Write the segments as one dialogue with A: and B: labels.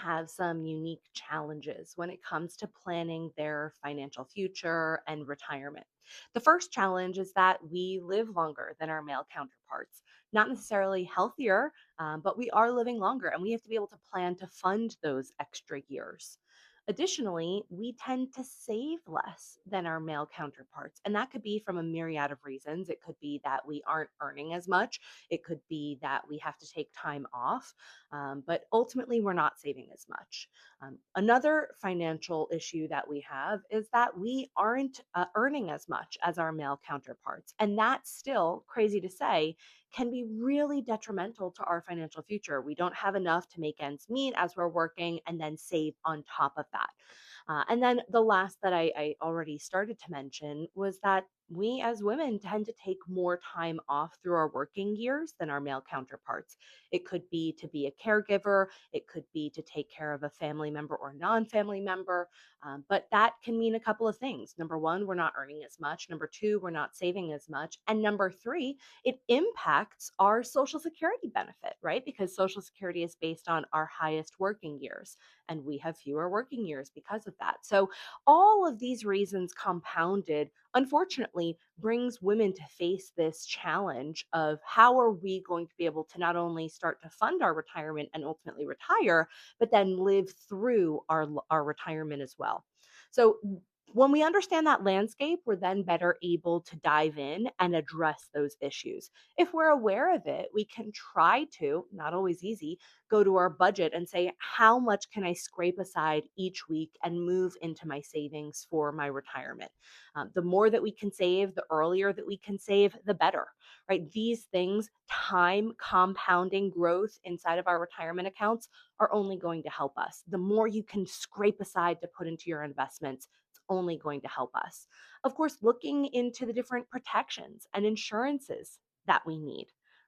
A: have some unique challenges when it comes to planning their financial future and retirement. The first challenge is that we live longer than our male counterparts. Not necessarily healthier, but we are living longer and we have to be able to plan to fund those extra years. Additionally, we tend to save less than our male counterparts. And that could be from a myriad of reasons. It could be that we aren't earning as much. It could be that we have to take time off. But ultimately, we're not saving as much. Another financial issue that we have is that we aren't earning as much as our male counterparts. And that's still crazy to say can be really detrimental to our financial future. We don't have enough to make ends meet as we're working and then save on top of that. And then the last that I already started to mention was that we as women tend to take more time off through our working years than our male counterparts. It could be to be a caregiver, it could be to take care of a family member or non family member. But that can mean a couple of things. Number one, we're not earning as much. Number two, we're not saving as much. And number three, it impacts our Social Security benefit, right? Because Social Security is based on our highest working years, and we have fewer working years because of that. So, all of these reasons compounded, unfortunately, brings women to face this challenge of how are we going to be able to not only start to fund our retirement and ultimately retire, but then live through our retirement as well. So, when we understand that landscape, we're then better able to dive in and address those issues. If we're aware of it, we can try to, not always easy, go to our budget and say, how much can I scrape aside each week and move into my savings for my retirement? The more that we can save, the earlier that we can save, the better, right? These things, time compounding growth inside of our retirement accounts, are only going to help us. The more you can scrape aside to put into your investments, it's only going to help us. Of course, looking into the different protections and insurances that we need,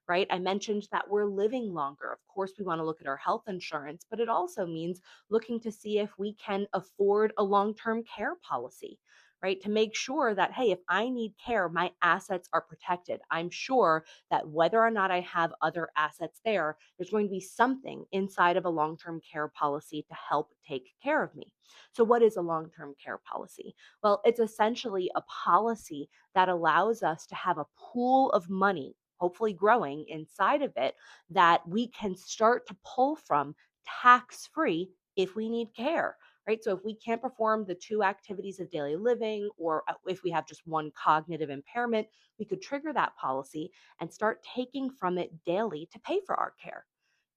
A: right? I mentioned that we're living longer. Of course, we want to look at our health insurance, but it also means looking to see if we can afford a long term care policy, right? To make sure that, hey, if I need care, my assets are protected. I'm sure that whether or not I have other assets there, there's going to be something inside of a long term care policy to help take care of me. So, what is a long term care policy? Well, it's essentially a policy that allows us to have a pool of money, hopefully growing inside of it, that we can start to pull from tax free if we need care. Right. So if we can't perform the two activities of daily living, or if we have just one cognitive impairment, we could trigger that policy and start taking from it daily to pay for our care.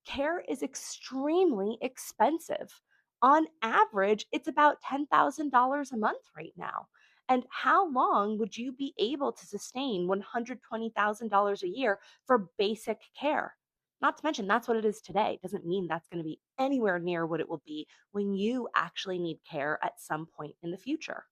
A: Care is extremely expensive. On average, it's about $10,000 a month right now. And how long would you be able to sustain $120,000 a year for basic care? Not to mention, that's what it is today. Doesn't mean that's going to be anywhere near what it will be when you actually need care at some point in the future,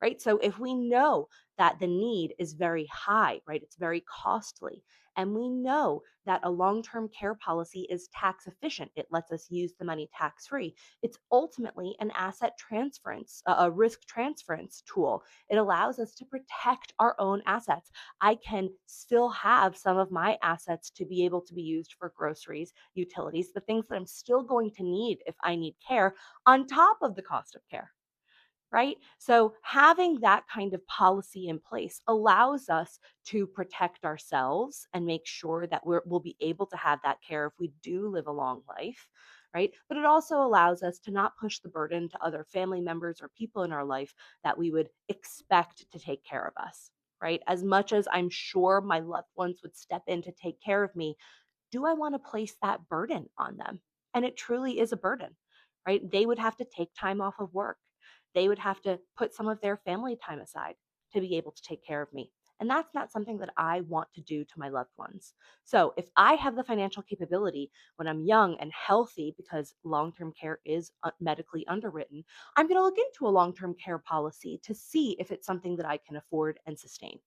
A: right? So if we know that the need is very high, right, it's very costly, and we know that a long term care policy is tax efficient, it lets us use the money tax free. It's ultimately an asset transference, a risk transference tool. It allows us to protect our own assets. I can still have some of my assets to be able to be used for groceries, utilities, the things that I'm still going to need if I need care on top of the cost of care, right? So having that kind of policy in place allows us to protect ourselves and make sure that we'll be able to have that care if we do live a long life, right? But it also allows us to not push the burden to other family members or people in our life that we would expect to take care of us, right? As much as I'm sure my loved ones would step in to take care of me, do I want to place that burden on them? And it truly is a burden, right? They would have to take time off of work. They would have to put some of their family time aside to be able to take care of me. And that's not something that I want to do to my loved ones. So if I have the financial capability when I'm young and healthy, because long term care is medically underwritten, I'm going to look into a long term care policy to see if it's something that I can afford and sustain.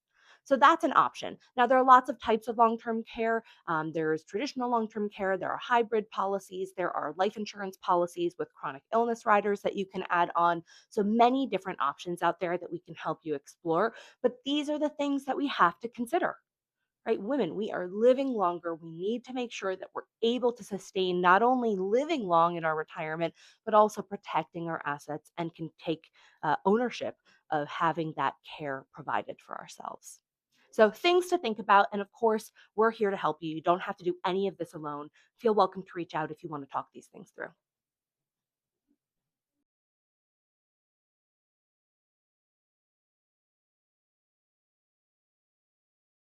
A: So that's an option. Now, there are lots of types of long term care. There's traditional long term care, there are hybrid policies, there are life insurance policies with chronic illness riders that you can add on. So many different options out there that we can help you explore. But these are the things that we have to consider. right? Women, we are living longer. We need to make sure that we're able to sustain not only living long in our retirement, but also protecting our assets and can take ownership of having that care provided for ourselves. So, things to think about. And of course, we're here to help you. You don't have to do any of this alone. Feel welcome to reach out if you want to talk these things through.